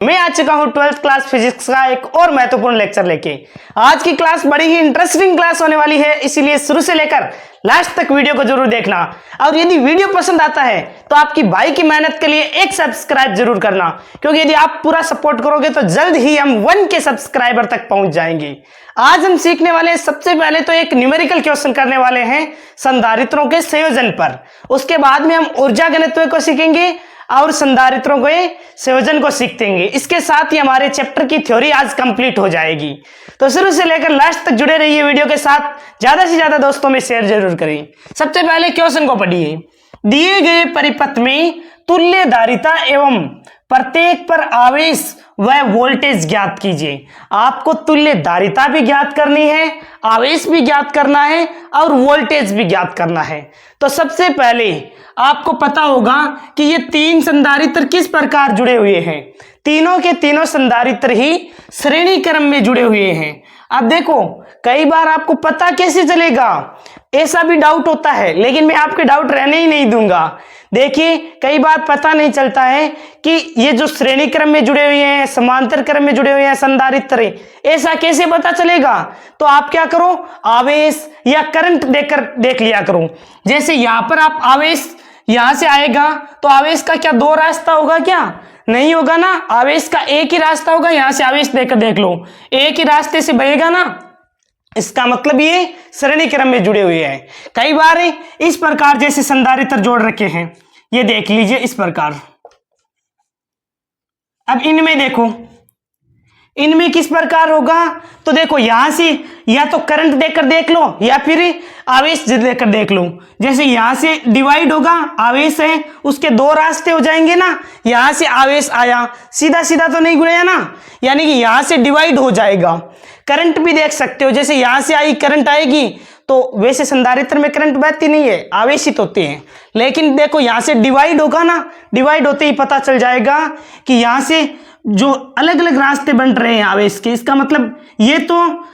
मैं आ चुका हूं 12th क्लास फिजिक्स का एक और महत्वपूर्ण लेक्चर लेके। आज की क्लास बड़ी ही इंटरेस्टिंग क्लास होने वाली है, इसीलिए शुरू से लेकर लास्ट तक वीडियो को जरूर देखना। और यदि वीडियो पसंद आता है तो आपकी भाई की मेहनत के लिए एक सब्सक्राइब जरूर करना, क्योंकि यदि आप पूरा सपोर्ट करोगे तो जल्द ही हम 1K सब्सक्राइबर तक पहुंच जाएंगे। आज हम सीखने वाले सबसे पहले तो एक न्यूमेरिकल क्वेश्चन करने वाले हैं संधारित्रों के संयोजन पर। उसके बाद में हम ऊर्जा घनत्व को सीखेंगे और संधारित्रों के संयोजन को सीखेंगे। इसके साथ ही हमारे चैप्टर की थ्योरी आज कंप्लीट हो जाएगी। तो शुरू से लेकर लास्ट तक जुड़े रहिए वीडियो के साथ, ज्यादा से ज्यादा दोस्तों में शेयर जरूर करें। सबसे पहले क्वेश्चन को पढ़िए। दिए गए परिपथ में तुल्य धारिता एवं प्रत्येक पर आवेश व वोल्टेज ज्ञात कीजिए। आपको तुल्य धारिता भी ज्ञात करनी है, आवेश भी ज्ञात करना है और वोल्टेज भी ज्ञात करना है। तो सबसे पहले आपको पता होगा कि ये तीन संधारित्र किस प्रकार जुड़े हुए हैं। तीनों के तीनों संधारित्र ही श्रेणी क्रम में जुड़े हुए हैं। अब देखो, कई बार आपको पता कैसे चलेगा, ऐसा भी डाउट होता है, लेकिन मैं आपके डाउट रहने ही नहीं दूंगा। देखिए, कई बार पता नहीं चलता है कि ये जो श्रेणी क्रम में जुड़े हुए हैं, समांतर क्रम में जुड़े हुए हैं संधारित्र, ऐसा कैसे पता चलेगा। तो आप क्या करो, आवेश या करंट देख लिया करो। जैसे यहां पर आप आवेश यहां से आएगा तो आवेश का क्या दो रास्ता होगा, क्या नहीं होगा ना। आवेश का एक ही रास्ता होगा। यहां से आवेश देख लो, एक ही रास्ते से बहेगा ना। इसका मतलब ये श्रेणी क्रम में जुड़े हुए हैं। कई बार इस प्रकार जैसे संधारित्र जोड़ रखे हैं, ये देख लीजिए इस प्रकार। अब इनमें देखो, इनमें किस प्रकार होगा। तो देखो, यहां से या तो करंट देकर देख लो या फिर आवेश देकर देख लो। जैसे यहां से डिवाइड होगा, आवेश है, उसके दो रास्ते हो जाएंगे ना। यहां से आवेश आया, सीधा सीधा तो नहीं गुणेगा ना, यानी कि यहां से डिवाइड हो जाएगा। करंट भी देख सकते हो, जैसे यहां से आई करंट आएगी, तो वैसे संधारित्र में करंट बहती नहीं है, आवेशित होते हैं। लेकिन देखो, यहां से डिवाइड होगा ना, डिवाइड होते ही पता चल जाएगा कि यहां से जो अलग अलग रास्ते बन रहे हैं आवेश के। इसका मतलब ये तो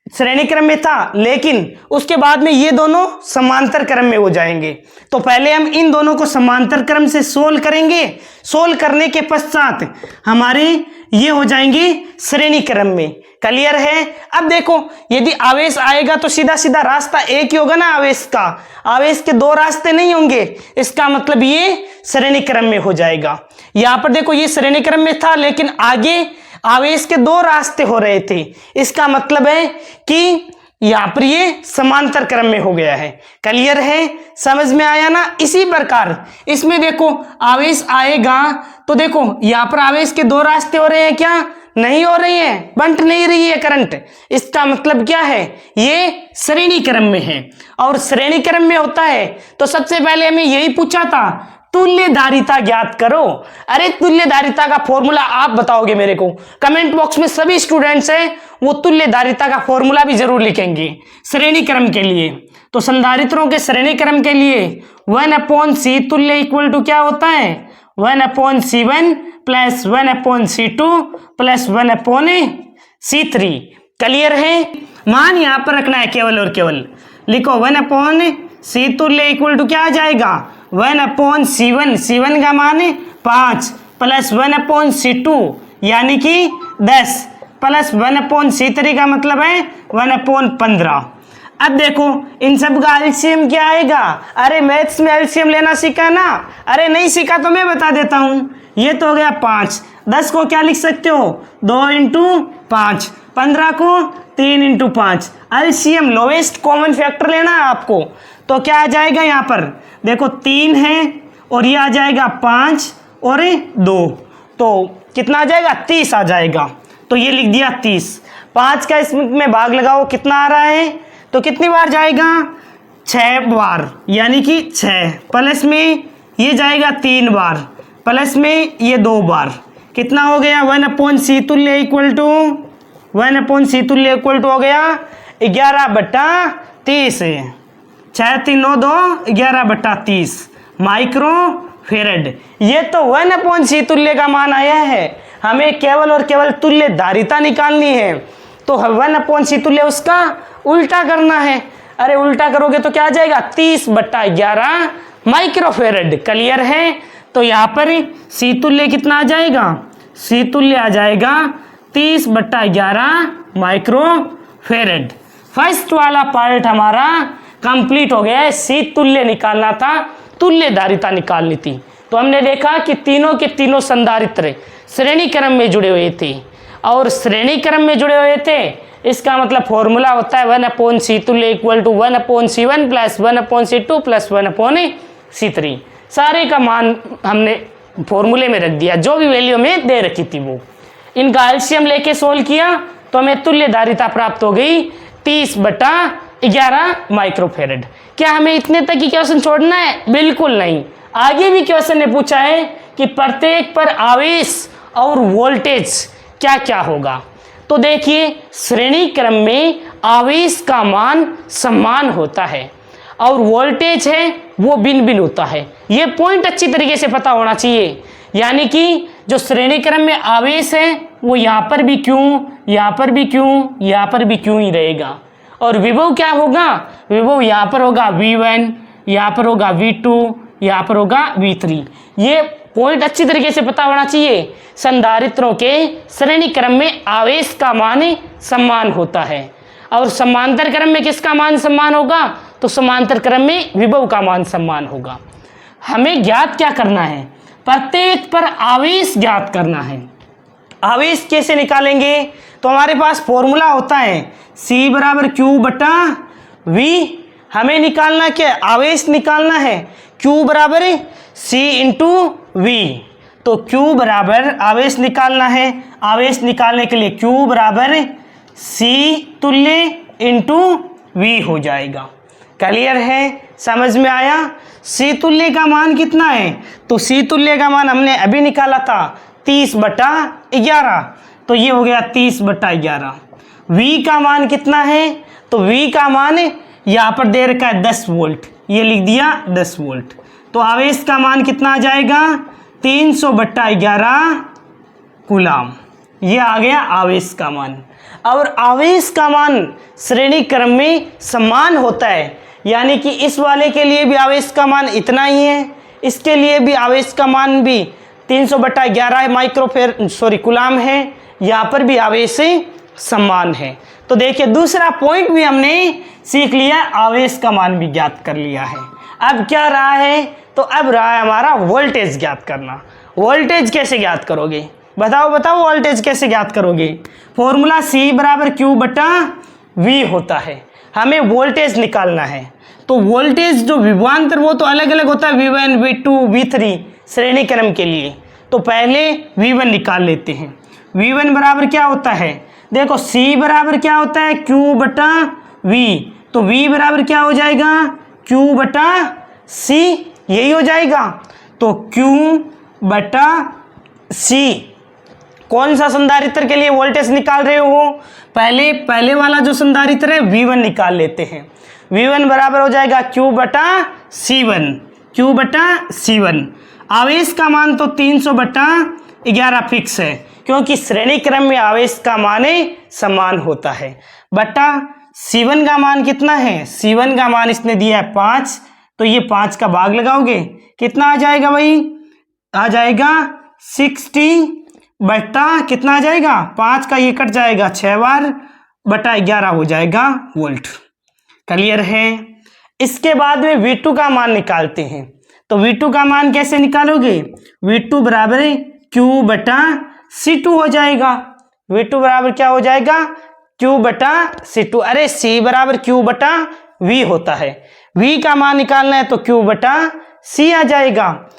श्रेणी क्रम में था, लेकिन उसके बाद में ये दोनों समांतर क्रम में हो जाएंगे। तो पहले हम इन दोनों को समांतर क्रम से सोल्व करेंगे। सोल्व करने के पश्चात हमारे ये हो जाएंगे श्रेणी क्रम में। क्लियर है। अब देखो, यदि आवेश आएगा तो सीधा सीधा रास्ता एक ही होगा ना आवेश का, आवेश के दो रास्ते नहीं होंगे। इसका मतलब ये श्रेणी क्रम में हो जाएगा। यहां पर देखो, ये श्रेणी क्रम में था, लेकिन आगे आवेश के दो रास्ते हो रहे थे। इसका मतलब है कि यहां पर ये समांतर क्रम में हो गया है। क्लियर है, समझ में आया ना। इसी प्रकार इसमें देखो, आवेश आएगा तो देखो यहां पर आवेश के दो रास्ते हो रहे हैं, क्या नहीं हो रही है, बंट नहीं रही है करंट। इसका मतलब क्या है, ये श्रेणी क्रम में है। और श्रेणी क्रम में होता है तो सबसे पहले हमें यही पूछा था, तुल्य धारिता ज्ञात करो। अरे तुल्य धारिता का फॉर्मूला आप बताओगे मेरे को। कमेंट बॉक्स में सभी स्टूडेंट्स हैं, वो तुल्य धारिता का फॉर्मूला भी जरूर लिखेंगे श्रेणी क्रम के लिए। तो संधारित्रों के श्रेणी क्रम के लिए 1/C तुल्य इक्वल टू क्या होता है, 1/C1 plus 1/C2 plus 1/C3। Clear है। मान यहां पर रखना है केवल और केवल। लिखो 1/C तुल्य इक्वल टू क्या आ जाएगा, 1/C1, C1 का मान है 5 प्लस 1/C2 यानी कि 10 प्लस 1/C3 का मतलब है 1/15। अब देखो, इन सब का एलसीएम क्या आएगा। अरे मैथ्स में एलसीएम लेना सीखा ना, अरे नहीं सीखा तो मैं बता देता हूं। ये तो हो गया 5, 10 को क्या लिख सकते हो, 2 × 5, 15 को 3 × 5। एलसीएम लोवेस्ट कॉमन फैक्टर लेना है आपको। तो क्या आ जाएगा, यहाँ पर देखो 3 है और ये आ जाएगा 5 और 2, तो कितना आ जाएगा, 30 आ जाएगा। तो ये लिख दिया 30। 5 का इसमें भाग लगाओ, कितना आ रहा है, तो कितनी बार जाएगा, 6 बार, यानी कि 6 प्लस में ये जाएगा 3 बार प्लस में ये 2 बार। कितना हो गया, 1/C तुल्य इक्वल टू 1/C तुल्य इक्वल टू हो गया 11/30। 6 3 9 2 11/30 माइक्रो फेरेड। ये तो 1/C तुल्य का मान आया है। हमें केवल और केवल तुल्य धारिता निकालनी है, तो 1/C तुल्य उसका उल्टा करना है। अरे उल्टा करोगे तो क्या आ जाएगा, 30/11 माइक्रोफेरेड। क्लियर है। तो यहाँ पर C तुल्य कितना आ जाएगा, सी तुल्य आ जाएगा 30/11 माइक्रो फेरेड। फर्स्ट वाला पार्ट हमारा कंप्लीट हो गया है। सी तुल्य निकालना था, तुल्यधारिता निकालनी थी। तो हमने देखा कि तीनों के तीनों संधारित्र श्रेणी क्रम में जुड़े हुए थे, और श्रेणी क्रम में जुड़े हुए थे इसका मतलब फॉर्मूला होता है 1/C तुल्य equal to 1/C1 plus 1/C2 plus 1/C3। सारे का मान हमने फॉर्मूले में रख दिया, जो भी वैल्यू में दे रखी थी वो। इनका एलसीएम लेके सोल्व किया तो हमें तुल्यधारिता प्राप्त हो गई 30/11 माइक्रोफेरेड। क्या हमें इतने तक ही क्वेश्चन छोड़ना है? बिल्कुल नहीं। आगे भी क्वेश्चन ने पूछा है कि प्रत्येक पर आवेश और वोल्टेज क्या क्या होगा। तो देखिए, श्रेणी क्रम में आवेश का मान समान होता है और वोल्टेज है वो भिन्न भिन्न होता है। ये पॉइंट अच्छी तरीके से पता होना चाहिए। यानी कि जो श्रेणी क्रम में आवेश है वो यहाँ पर भी क्यों, यहाँ पर भी क्यों, यहाँ पर भी क्यों ही रहेगा। और विभव क्या होगा? विभव यहाँ पर होगा V1, यहाँ पर होगा V2, यहाँ पर होगा V3। ये पॉइंट अच्छी तरीके से पता होना चाहिए। संधारित्रों के श्रेणी क्रम में आवेश का मान समान होता है, और समांतर क्रम में किसका मान समान होगा? तो समांतर क्रम में विभव का मान समान होगा। हमें ज्ञात क्या करना है? प्रत्येक पर आवेश ज्ञात करना है। आवेश कैसे निकालेंगे? तो हमारे पास फॉर्मूला होता है C बराबर Q/V। हमें निकालना क्या? आवेश निकालना है। Q बराबर C इंटू V। तो Q बराबर आवेश निकालना है। आवेश निकालने के लिए Q बराबर C तुल्य इंटू V हो जाएगा। क्लियर है? समझ में आया? C तुल्य का मान कितना है? तो C तुल्य का मान हमने अभी निकाला था 30/11, तो ये हो गया 30/11। V का मान कितना है? तो V का मान यहाँ पर दे रखा है 10 वोल्ट, ये लिख दिया 10 वोल्ट। तो आवेश का मान कितना आ जाएगा? 300/11 कूलाम। ये आ गया आवेश का मान। और आवेश का मान श्रेणी क्रम में समान होता है, यानी कि इस वाले के लिए भी आवेश का मान इतना ही है, इसके लिए भी आवेश का मान भी 300/11 कूलाम है। यहाँ पर भी आवेश समान है। तो देखिए, दूसरा पॉइंट भी हमने सीख लिया, आवेश का मान भी ज्ञात कर लिया है। अब क्या रहा है? तो अब रहा है हमारा वोल्टेज ज्ञात करना। वोल्टेज कैसे ज्ञात करोगे? बताओ वोल्टेज कैसे ज्ञात करोगे? फॉर्मूला C बराबर Q/V होता है। हमें वोल्टेज निकालना है। तो वोल्टेज जो विभवांतर वो तो अलग अलग होता है, V1, V2, V3 श्रेणी क्रम के लिए। तो पहले V1 निकाल लेते हैं। V1 बराबर क्या होता है? देखो, C बराबर क्या होता है? Q/V। तो V बराबर क्या हो जाएगा? Q/C, यही हो जाएगा। तो Q/C। कौन सा संधारित्र के लिए वोल्टेज निकाल रहे हो? पहले वाला जो संधारित्र है V1 निकाल लेते हैं। V1 बराबर हो जाएगा Q/C1। Q/C1। आवेश का मान तो 300/11 फिक्स है, क्योंकि श्रेणी क्रम में आवेश का मान समान होता है। बटा C1 का मान कितना है? C1 का मान इसने दिया है 5, तो ये 5 का भाग लगाओगे, कितना आ जाएगा भाई? आ जाएगा 60 कितना आ जाएगा? 5 का ये कट जाएगा 6 बार, बटा 11 हो जाएगा वोल्ट। क्लियर है? इसके बाद में V2 का मान निकालते हैं। तो V2 का मान कैसे निकालोगे? V2 बराबर Q/C2 हो जाएगा। V2 बराबर क्या हो जाएगा? Q/C2। अरे C बराबर Q/V होता है। V का मान निकालना है तो Q/C आ जाएगा।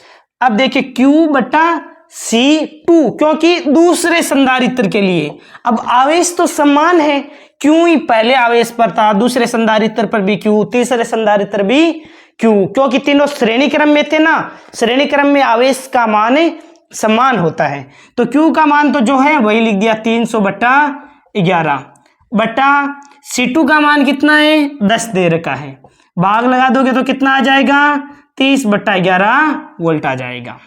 अब देखिए Q/C2, क्योंकि दूसरे संधारित्र के लिए अब आवेश तो समान है, क्यों ही पहले आवेश पर था, दूसरे संधारित्र पर भी क्यों, तीसरे संधारित्र भी क्यों, क्योंकि तीनों श्रेणी क्रम में थे ना। श्रेणी क्रम में आवेश का मान समान होता है। तो Q का मान तो जो है वही लिख दिया 300/11 बटा C2 का मान कितना है? 10 दे रखा है। भाग लगा दोगे तो कितना आ जाएगा? 30/11 वोल्ट आ जाएगा।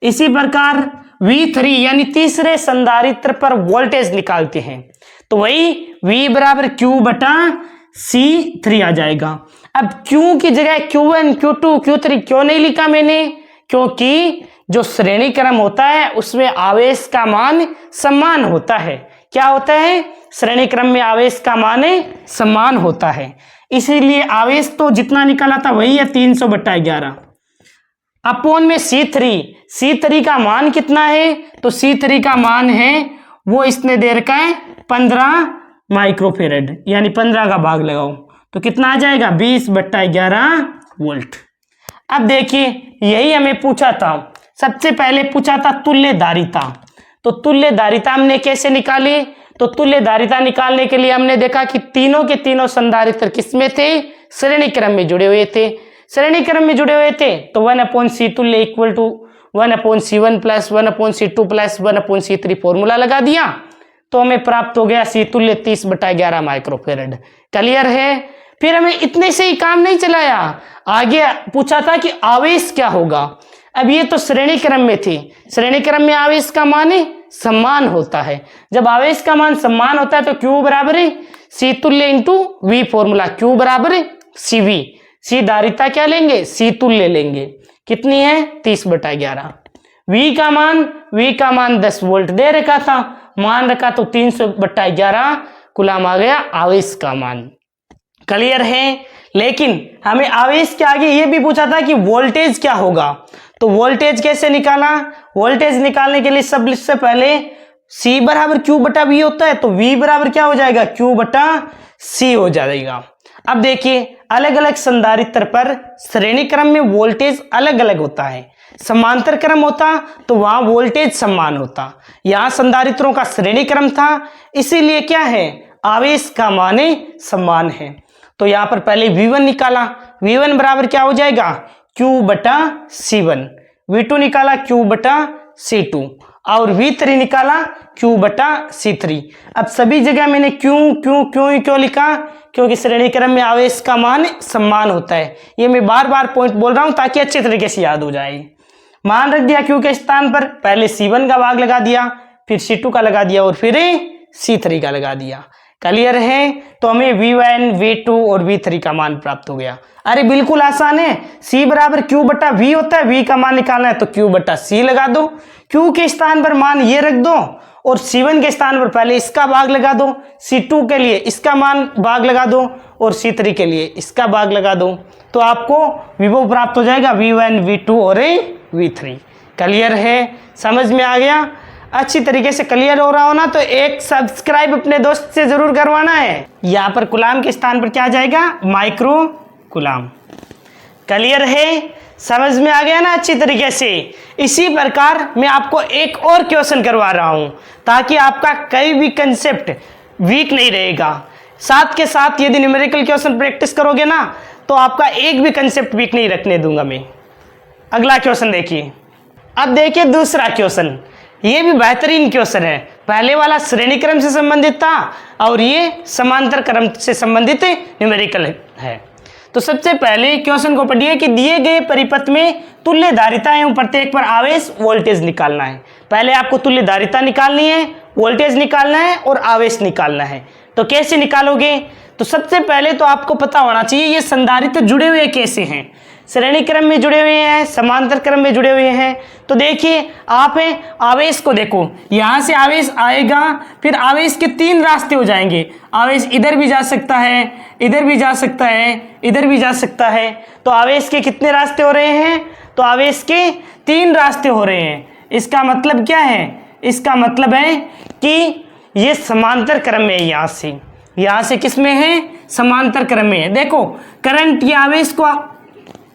इसी प्रकार V3 यानी तीसरे संधारित्र पर वोल्टेज निकालते हैं। तो वही V बराबर Q/C3 आ जाएगा। अब Q की जगह Q1, Q2, Q3 क्यों नहीं लिखा मैंने? क्योंकि जो श्रेणी क्रम होता है उसमें आवेश का मान समान होता है। क्या होता है? श्रेणी क्रम में आवेश का मान समान होता है, इसीलिए आवेश तो जितना निकाला था वही है 300/11 अपोन में C3 का मान कितना है? तो C3 का मान है वो इसने दे रखा है 15 माइक्रोफेरेड, यानी 15 का भाग लगाओ तो कितना आ जाएगा 20/11 वोल्ट। अब देखिए यही हमें पूछा था, सबसे पहले पूछा था तुल्य धारिता। तो तुल्य धारिता हमने कैसे निकाली? तो तुल्य धारिता निकालने के लिए हमने देखा कि तीनों के तीनों संधारित्र किसमें थे? श्रेणी क्रम में जुड़े हुए थे। श्रेणी क्रम में जुड़े हुए थे तो 1/C तुल्य equal to 1/C1 plus 1/C2 plus 1/C3 formula लगा दिया तो हमें प्राप्त हो गया C तुल्य 30/11 माइक्रोफेरेड। क्लियर है? फिर हमें इतने से ही काम नहीं चलाया, आगे पूछा था कि आवेश क्या होगा। अब ये तो श्रेणी क्रम में थी, श्रेणी क्रम में आवेश का मान समान होता है। जब आवेश का मान समान होता है तो Q बराबर है C तुल्य इंटू V फॉर्मूला, Q बराबर है CV। C धारिता क्या लेंगे? C तुल्य लेंगे, कितनी है 30/11। V का मान 10 वोल्ट दे रखा था, मान रखा तो 300/11 कूलम आ गया आवेश का मान। क्लियर है? लेकिन हमें आवेश के आगे ये भी पूछा था कि वोल्टेज क्या होगा। तो वोल्टेज कैसे निकाला? वोल्टेज निकालने के लिए सबसे पहले C बराबर Q/V होता है तो V बराबर क्या हो जाएगा? Q/C हो जाएगा। अब देखिए अलग अलग संधारित्र पर श्रेणी क्रम में वोल्टेज अलग अलग होता है, समांतर क्रम होता तो वहां वोल्टेज समान होता। यहां संधारित्रों का श्रेणी क्रम था इसीलिए क्या है? आवेश का मान समान है। तो यहां पर पहले V1 निकाला, V1 बराबर क्या हो जाएगा? Q/C1। V2 निकाला Q/C2 और V3 निकाला Q/C3। अब सभी जगह मैंने क्यों लिखा? क्योंकि श्रेणी क्रम में आवेश का मान समान होता है। ये मैं बार बार पॉइंट बोल रहा हूं ताकि अच्छे तरीके से याद हो जाए। मान रख दिया Q के स्थान पर, पहले C1 का भाग लगा दिया, फिर C2 का लगा दिया और फिर C3 का लगा दिया। क्लियर है? तो हमें V1, V2 और V3 का मान प्राप्त हो गया। अरे बिल्कुल आसान है, C बराबर Q/V होता है, V का मान निकालना है तो Q/C लगा दो। Q के स्थान पर मान ये रख दो और C1 के स्थान पर पहले इसका भाग लगा दो, C2 के लिए इसका मान भाग लगा दो और C3 के लिए इसका भाग लगा दो तो आपको विभव प्राप्त हो जाएगा V1, V2 और V3। क्लियर है? समझ में आ गया? अच्छी तरीके से क्लियर हो रहा हो ना तो एक सब्सक्राइब अपने दोस्त से जरूर करवाना है। यहाँ पर कूलम के स्थान पर क्या आ जाएगा? Micro coulomb. क्लियर है? समझ में आ गया ना अच्छी तरीके से? इसी प्रकार मैं आपको एक और क्वेश्चन करवा रहा हूं ताकि आपका कोई भी कंसेप्ट वीक नहीं रहेगा। साथ के साथ यदि न्यूमेरिकल क्वेश्चन प्रैक्टिस करोगे ना तो आपका एक भी कंसेप्ट वीक नहीं रखने दूंगा मैं। अगला क्वेश्चन देखिए। अब देखिए दूसरा क्वेश्चन, ये भी बेहतरीन क्वेश्चन है। पहले वाला श्रेणी क्रम से संबंधित था और ये समांतर क्रम से संबंधित न्यूमेरिकल है। तो सबसे पहले क्वेश्चन को पढ़िए कि दिए गए परिपथ में तुल्य धारिता एवं प्रत्येक पर आवेश वोल्टेज निकालना है। पहले आपको तुल्य धारिता निकालनी है, वोल्टेज निकालना है और आवेश निकालना है। तो कैसे निकालोगे? तो सबसे पहले तो आपको पता होना चाहिए ये संधारित्र जुड़े हुए कैसे हैं। श्रेणी क्रम में जुड़े हुए हैं, समांतर क्रम में जुड़े हुए हैं। तो देखिए आप आवेश को देखो, यहाँ से आवेश आएगा, फिर आवेश के 3 रास्ते हो जाएंगे। आवेश इधर भी जा सकता है, इधर भी जा सकता है, इधर भी जा सकता है। तो आवेश के कितने रास्ते हो रहे हैं? तो आवेश के 3 रास्ते हो रहे हैं। इसका मतलब क्या है? इसका मतलब है कि ये समांतर क्रम में है। यहाँ से किस में है? समांतर क्रम में है। देखो करंट या आवेश को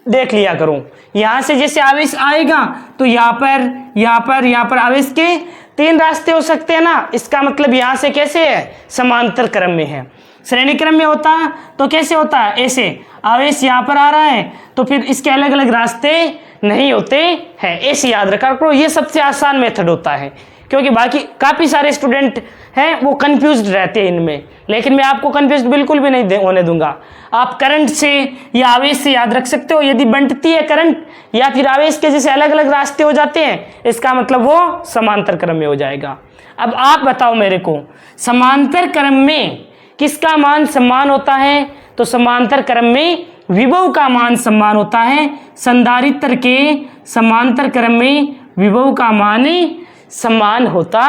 देख लिया करो, यहां से जैसे आवेश आएगा तो यहाँ पर आवेश के 3 रास्ते हो सकते हैं ना। इसका मतलब यहाँ से कैसे है? समांतर क्रम में है। श्रेणी क्रम में होता तो कैसे होता है? ऐसे आवेश यहाँ पर आ रहा है तो फिर इसके अलग अलग रास्ते नहीं होते हैं, ऐसे याद रखा करो। ये सबसे आसान मेथड होता है क्योंकि बाकी काफ़ी सारे स्टूडेंट हैं वो कंफ्यूज्ड रहते हैं इनमें, लेकिन मैं आपको कंफ्यूज बिल्कुल भी नहीं होने दूंगा। आप करंट से या आवेश से याद रख सकते हो। यदि बंटती है करंट या फिर आवेश के जैसे अलग अलग रास्ते हो जाते हैं, इसका मतलब वो समांतर क्रम में हो जाएगा। अब आप बताओ मेरे को, समांतर क्रम में किसका मान समान होता है? तो समांतर क्रम में विभव का मान समान होता है। संधारित्र के समांतर क्रम में विभव का मान समान होता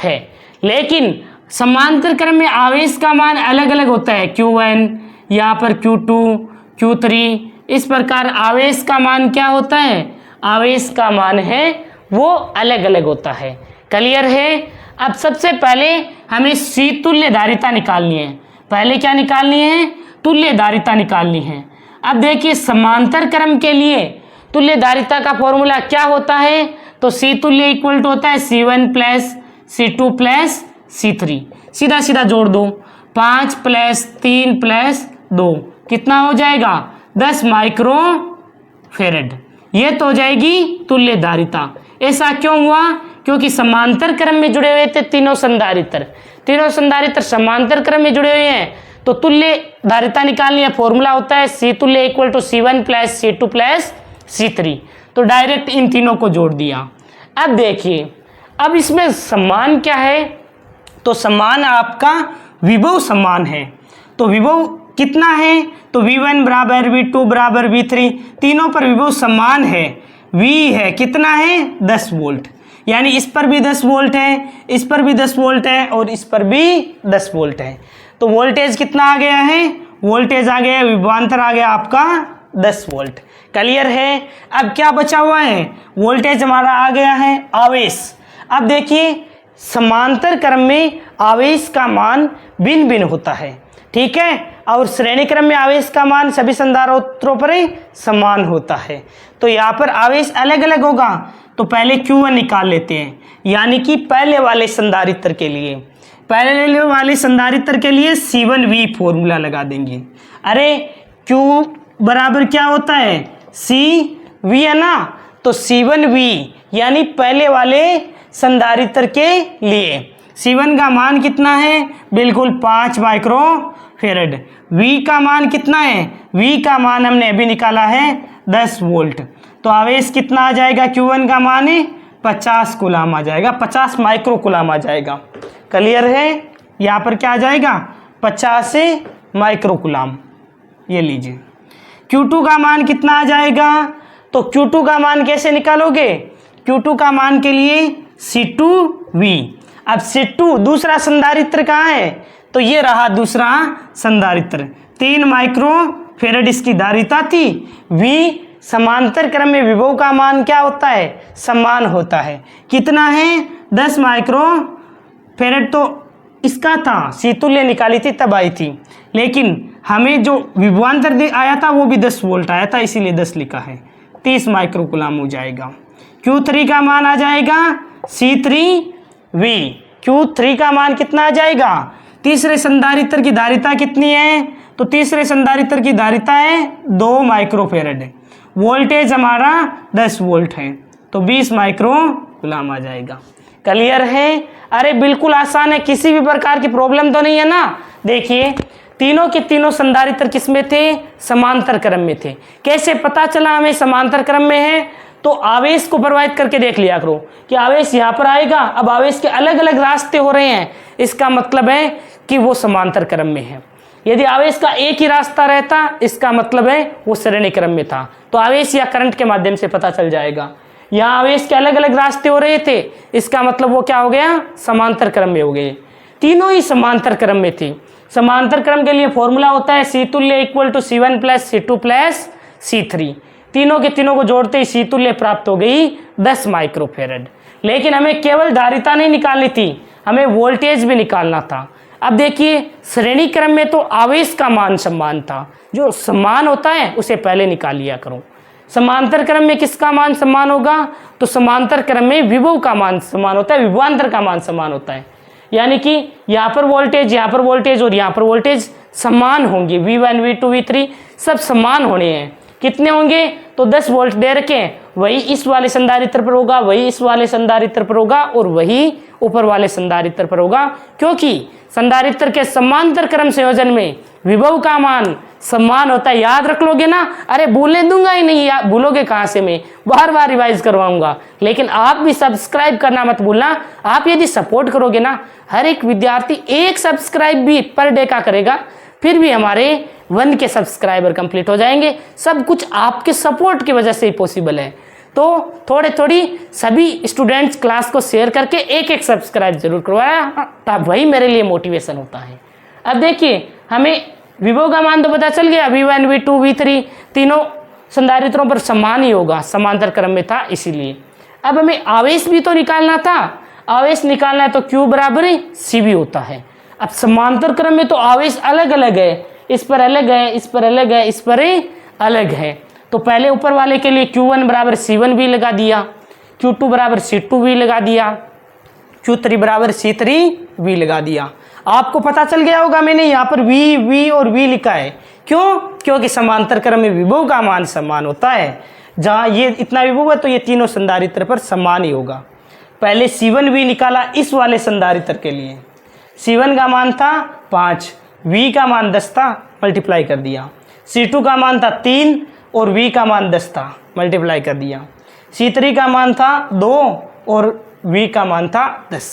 है। लेकिन समांतर क्रम में आवेश का मान अलग अलग होता है, Q1, यहाँ पर Q2, Q3, इस प्रकार आवेश का मान क्या होता है, आवेश का मान है वो अलग अलग होता है। क्लियर है। अब सबसे पहले हमें सी तुल्य धारिता निकालनी है। पहले क्या निकालनी है, तुल्य धारिता निकालनी है। अब देखिए समांतर क्रम के लिए तुल्य धारिता का फॉर्मूला क्या होता है, तो सी तुल्य इक्वल टू होता है C1 plus C2 plus C3। सीधा सीधा जोड़ दो, 5 प्लस 3 प्लस 2 कितना हो जाएगा, 10 माइक्रो फेरेड। ये तो हो जाएगी तुल्य धारिता। ऐसा क्यों हुआ, क्योंकि समांतर क्रम में जुड़े हुए थे तीनों संधारित्र समांतर क्रम में जुड़े हुए हैं, तो तुल्य धारिता निकालनी है। फॉर्मूला होता है सी तुल्य equal to C1 plus C2 plus C3। तो डायरेक्ट इन तीनों को जोड़ दिया। अब देखिए, अब इसमें समान क्या है, तो समान आपका विभव समान है। तो विभव कितना है, तो V1 बराबर V2 बराबर V3, तीनों पर विभव समान है। V है कितना है, 10 वोल्ट, यानी इस पर भी 10 वोल्ट है, इस पर भी 10 वोल्ट है और इस पर भी 10 वोल्ट है। तो वोल्टेज कितना आ गया है, वोल्टेज आ गया, विभवांतर आ गया आपका 10 वोल्ट। क्लियर है। अब क्या बचा हुआ है, वोल्टेज हमारा आ गया है, आवेश। अब देखिए समांतर क्रम में आवेश का मान भिन्न भिन्न होता है, ठीक है, और श्रेणी क्रम में आवेश का मान सभी संधारित्रों पर समान होता है। तो यहाँ पर आवेश अलग अलग होगा। तो पहले Q1 निकाल लेते हैं, यानी कि पहले वाले संधारित्र के लिए, पहले वाले संधारित्र के लिए C1V फॉर्मूला लगा देंगे। अरे Q बराबर क्या होता है, CV है ना, तो C1V यानी पहले वाले संधारित्र के लिए C1 का मान कितना है, बिल्कुल 5 माइक्रो फेरेड। V का मान कितना है, V का मान हमने अभी निकाला है 10 वोल्ट। तो आवेश कितना आ जाएगा, Q1 का मान है 50 कूलाम आ जाएगा, 50 माइक्रो कूलाम आ जाएगा। क्लियर है। यहाँ पर क्या आ जाएगा, 50 माइक्रो कूलाम। ये लीजिए। Q2 का मान कितना आ जाएगा, तो Q2 का मान कैसे निकालोगे, Q2 का मान के लिए C2V। अब C2 दूसरा संधारित्र कहाँ है, तो ये रहा दूसरा संधारित्र, 3 माइक्रो फेरेड इसकी धारिता थी। V समांतर क्रम में विभव का मान क्या होता है, समान होता है। कितना है, 10 माइक्रो फेरेड तो इसका था, सी तुल्य निकाली थी तब आई थी, लेकिन हमें जो विभवांतर आया था वो भी 10 वोल्ट आया था, इसीलिए 10 लिखा है, 30 माइक्रो कूलाम हो जाएगा। Q3 का मान आ जाएगा C3V। Q3 का मान कितना आ जाएगा, तीसरे संधारित्र की धारिता कितनी है, तो तीसरे संधारित्र की धारिता है 2 माइक्रो फेरेड। वोल्टेज हमारा 10 वोल्ट है, तो 20 माइक्रो कूलाम आ जाएगा। क्लियर है। अरे बिल्कुल आसान है, किसी भी प्रकार की प्रॉब्लम तो नहीं है ना। देखिए तीनों के तीनों संधारित्र किस में थे, समांतर क्रम में थे। कैसे पता चला हमें समांतर क्रम में है, तो आवेश को प्रभावित करके देख लिया करो कि आवेश यहाँ पर आएगा। अब आवेश के अलग अलग रास्ते हो रहे हैं, इसका मतलब है कि वो समांतर क्रम में है। यदि आवेश का एक ही रास्ता रहता, इसका मतलब है वो श्रेणी क्रम में था। तो आवेश या करंट के माध्यम से पता चल जाएगा। यहाँ आवेश के अलग अलग रास्ते हो रहे थे, इसका मतलब वो क्या हो गया, समांतर क्रम में हो गए। तीनों ही समांतर क्रम में थी। समांतर क्रम के लिए फॉर्मूला होता है सी तुल्य equal to C1 plus C2 plus C3। तीनों के तीनों को जोड़ते ही सी तुल्य प्राप्त हो गई 10 माइक्रो फेरेड। लेकिन हमें केवल धारिता नहीं निकालनी थी, हमें वोल्टेज भी निकालना था। अब देखिए श्रेणी क्रम में तो आवेश का मान समान था, जो समान होता है उसे पहले निकाल लिया करो। समांतर क्रम में किसका मान समान होगा, तो समांतर क्रम में विभव का मान समान होता है, विभवांतर का मान समान होता है। यानी कि यहाँ पर वोल्टेज, यहाँ पर वोल्टेज और यहाँ पर वोल्टेज समान होंगे। V1 V2 V3 सब समान होने हैं। कितने होंगे, तो 10 वोल्ट दे रखे हैं, वही इस वाले संधारित्र पर होगा, वही इस वाले संधारित्र पर होगा और वही ऊपर वाले संधारित्र पर होगा। क्योंकि संधारित्र के समांतर क्रम संयोजन में विभव का मान समान होता है। याद रख लोगे ना, अरे भूलने दूंगा ही नहीं, भूलोगे कहाँ से, मैं बार बार रिवाइज करवाऊंगा। लेकिन आप भी सब्सक्राइब करना मत भूलना। आप यदि सपोर्ट करोगे ना, हर एक विद्यार्थी एक सब्सक्राइब भी पर डे का करेगा, फिर भी हमारे 1 के सब्सक्राइबर कंप्लीट हो जाएंगे। सब कुछ आपके सपोर्ट की वजह से ही पॉसिबल है। तो थोड़ी सभी स्टूडेंट्स क्लास को शेयर करके एक सब्सक्राइब जरूर करवाया, तब वही मेरे लिए मोटिवेशन होता है। अब देखिए हमें विभव का मान तो पता चल गया, V1 V2 V3 तीनों संधारित्रों पर समान ही होगा, समांतर क्रम में था इसीलिए। अब हमें आवेश भी तो निकालना था, आवेश निकालना है तो Q बराबर CV होता है। अब समांतर क्रम में तो आवेश अलग अलग है, इस पर अलग है, इस पर अलग है, इस पर अलग है। तो पहले ऊपर वाले के लिए Q1 बराबर C1 भी लगा दिया, Q2 बराबर C2 भी लगा दिया, Q3 बराबर C3 भी लगा दिया। आपको पता चल गया होगा मैंने यहाँ पर V और V लिखा है, क्यों? क्योंकि समांतर क्रम में विभव का मान समान होता है। जहाँ ये इतना विभव है तो ये तीनों संधारित्र पर समान ही होगा। पहले C1 भी निकाला इस वाले संधारित्र के लिए, C1 का मान था 5, V का मान 10 था, मल्टीप्लाई कर दिया। C2 का मान था 3 और V का मान 10 था, मल्टीप्लाई कर दिया। C3 का मान था 2 और V का मान था 10।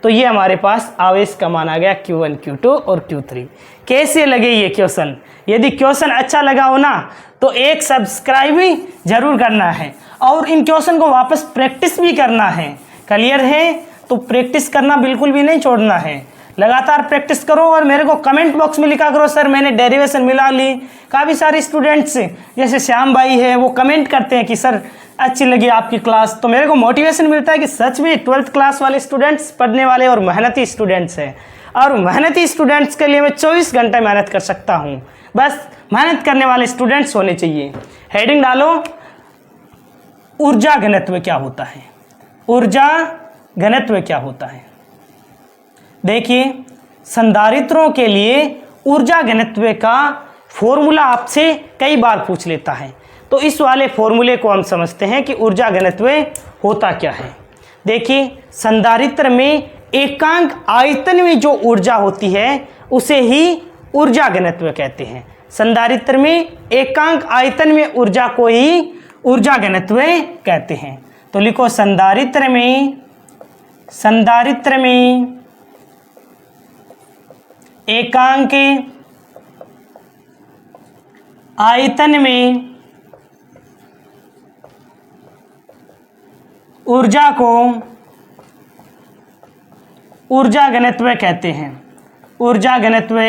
तो ये हमारे पास आवेश का मान आ गया Q1 Q2 और Q3। कैसे लगे ये क्वेश्चन? यदि क्वेश्चन अच्छा लगा हो ना तो एक सब्सक्राइब भी जरूर करना है और इन क्वेश्चन को वापस प्रैक्टिस भी करना है। क्लियर है? तो प्रैक्टिस करना बिल्कुल भी नहीं छोड़ना है, लगातार प्रैक्टिस करो और मेरे को कमेंट बॉक्स में लिखा करो सर मैंने डेरिवेशन मिला ली। काफ़ी सारे स्टूडेंट्स जैसे श्याम भाई है वो कमेंट करते हैं कि सर अच्छी लगी आपकी क्लास, तो मेरे को मोटिवेशन मिलता है कि सच में 12th क्लास वाले स्टूडेंट्स पढ़ने वाले और मेहनती स्टूडेंट्स हैं, और मेहनती स्टूडेंट्स के लिए मैं 24 घंटे मेहनत कर सकता हूँ। बस मेहनत करने वाले स्टूडेंट्स होने चाहिए। हेडिंग डालो, ऊर्जा घनत्व क्या होता है? ऊर्जा घनत्व क्या होता है? देखिए संधारित्रों के लिए ऊर्जा घनत्व का फॉर्मूला आपसे कई बार पूछ लेता है, तो इस वाले फॉर्मूले को हम समझते हैं कि ऊर्जा घनत्व होता क्या है। देखिए संधारित्र में एकांक आयतन में जो ऊर्जा होती है उसे ही ऊर्जा घनत्व कहते हैं। संधारित्र में एकांक आयतन में ऊर्जा को ही ऊर्जा घनत्व कहते हैं। तो लिखो संधारित्र में एकांक आयतन में ऊर्जा को ऊर्जा घनत्व कहते हैं। ऊर्जा घनत्व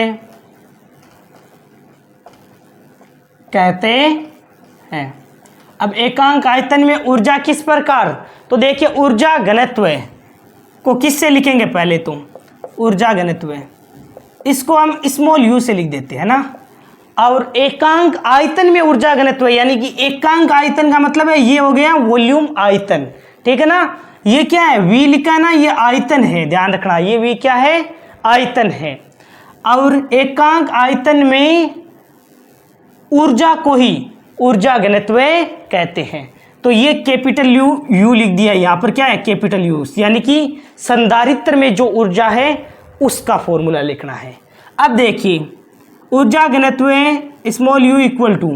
कहते हैं। अब एकांक आयतन में ऊर्जा किस प्रकार? तो देखिए ऊर्जा घनत्व को किससे लिखेंगे? पहले तो ऊर्जा घनत्व इसको हम स्मॉल u से लिख देते हैं ना, और एकांक आयतन में ऊर्जा घनत्व यानी कि एकांक आयतन का मतलब है ये हो गया वॉल्यूम आयतन, ठीक है ना। ये क्या है? v लिखा है ना, ये आयतन है, ध्यान रखना ये v क्या है? आयतन है। और एकांक आयतन में ऊर्जा को ही ऊर्जा घनत्व कहते हैं। तो ये कैपिटल U लिख दिया, यहाँ पर क्या है? कैपिटल U, यानी कि संधारित्र में जो ऊर्जा है उसका फॉर्मूला लिखना है। अब देखिए ऊर्जा घनत्व small u equal to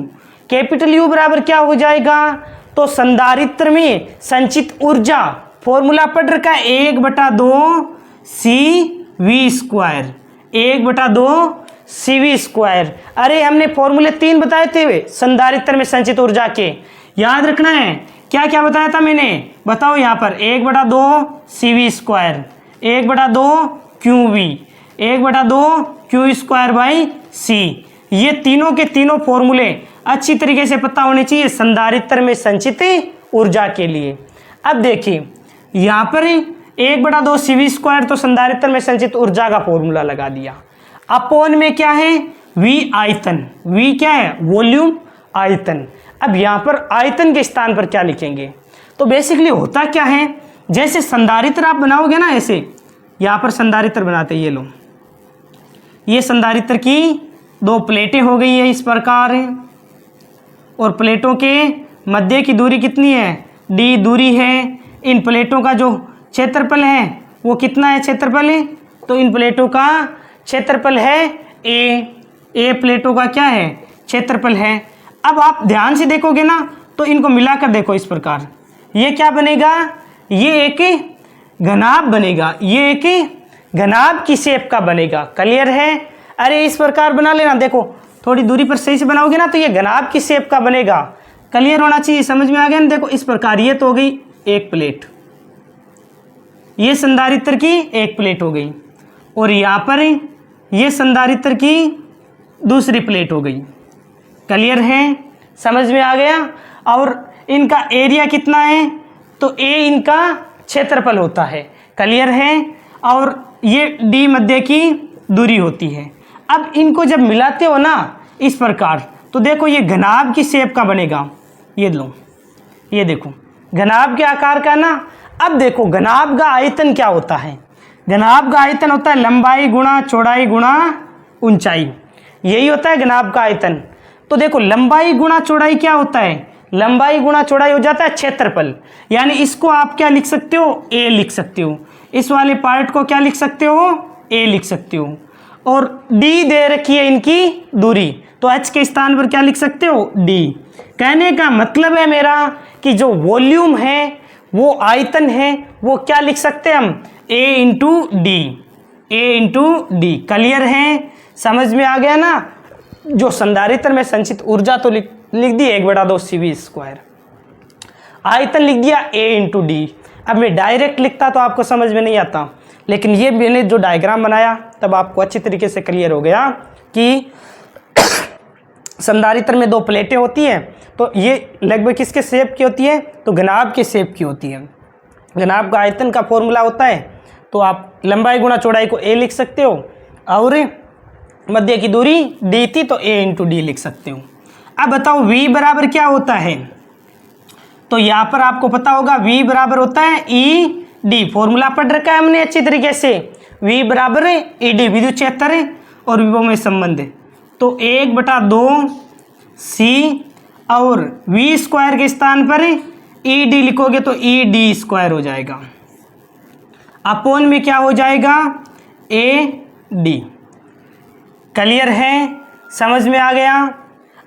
capital U बराबर क्या हो जाएगा? तो संधारित्र में संचित ऊर्जा फॉर्मूला पढ़ रखा है 1/2 CV स्क्वायर, 1/2 CV स्क्वायर। अरे हमने फॉर्मूले 3 बताए थे वे संधारित्र में संचित ऊर्जा के, याद रखना है। क्या क्या बताया था मैंने? बताओ यहाँ पर 1/2 CV square, 1/2 QV, 1/2 Q square by C। ये तीनों के तीनों फॉर्मूले अच्छी तरीके से पता होने चाहिए संधारित्र में संचित ऊर्जा के लिए। अब देखिए यहाँ पर 1/2 CV स्क्वायर तो संधारित्र में संचित ऊर्जा का फॉर्मूला लगा दिया। अपोन में क्या है? V आयतन, V क्या है? वॉल्यूम आयतन। अब यहाँ पर आयतन के स्थान पर क्या लिखेंगे? तो बेसिकली होता क्या है, जैसे संधारित्र आप बनाओगे ना, ऐसे यहाँ पर संधारित्र बनाते, ये लो, ये संधारित्र की 2 प्लेटें हो गई है इस प्रकार, और प्लेटों के मध्य की दूरी कितनी है? d दूरी है। इन प्लेटों का जो क्षेत्रफल है वो कितना है? क्षेत्रफल, तो इन प्लेटों का क्षेत्रफल है a प्लेटों का क्या है? क्षेत्रफल है। अब आप ध्यान से देखोगे ना तो इनको मिलाकर देखो इस प्रकार, ये क्या बनेगा? ये एक घनाभ बनेगा, ये एक घनाभ की शेप का बनेगा। क्लियर है? अरे इस प्रकार बना लेना, देखो थोड़ी दूरी पर सही से बनाओगे ना तो ये घनाभ की शेप का बनेगा। क्लियर होना चाहिए, समझ में आ गया ना। देखो इस प्रकार ये तो हो गई एक प्लेट, ये संधारित्र की एक प्लेट हो गई, और यहाँ पर ये संधारित्र की दूसरी प्लेट हो गई। क्लियर है, समझ में आ गया। और इनका एरिया कितना है, तो ए इनका क्षेत्रफल होता है। क्लियर है, और ये डी मध्य की दूरी होती है। अब इनको जब मिलाते हो ना इस प्रकार, तो देखो ये घनाभ की शेप का बनेगा। ये लो, ये देखो घनाभ के आकार का ना। अब देखो घनाभ का आयतन क्या होता है, घनाभ का आयतन होता है लंबाई गुणा चौड़ाई गुणा ऊंचाई, यही होता है घनाभ का आयतन। तो देखो लंबाई गुणा चौड़ाई क्या होता है, लंबाई गुणा चौड़ाई हो जाता है क्षेत्रफल। यानी इसको आप क्या लिख सकते हो, ए लिख सकते हो। इस वाले पार्ट को क्या लिख सकते हो, ए लिख सकते हो। और डी दे रखी है इनकी दूरी, तो एच के स्थान पर क्या लिख सकते हो, डी। कहने का मतलब है मेरा कि जो वॉल्यूम है, वो आयतन है, वो क्या लिख सकते हैं हम, ए इंटू डी, ए इंटू डी। क्लियर है, समझ में आ गया ना। जो संधारित्र में संचित ऊर्जा तो लिख दी 1/2 CV², आयतन लिख दिया ए इंटू डी। अब मैं डायरेक्ट लिखता तो आपको समझ में नहीं आता, लेकिन ये मैंने जो डायग्राम बनाया तब आपको अच्छी तरीके से क्लियर हो गया कि संधारित्र में दो प्लेटें होती हैं, तो ये लगभग किसके शेप की होती है, तो घनाभ के शेप की होती है। घनाभ का आयतन का फॉर्मूला होता है, तो आप लंबाई गुणा चौड़ाई को ए लिख सकते हो, और मध्य की दूरी डी थी तो ए इंटू डी लिख सकते हो। अब बताओ v बराबर क्या होता है, तो यहाँ पर आपको पता होगा v बराबर होता है ई डी। फॉर्मूला पढ़ रखा है हमने अच्छी तरीके से। v बराबर ई डी, विद्युत क्षेत्र है और विभव में संबंध है, तो 1/2 c, और v² के स्थान पर ई डी लिखोगे तो ई डी स्क्वायर हो जाएगा, अपोन में क्या हो जाएगा, ए डी। क्लियर है, समझ में आ गया।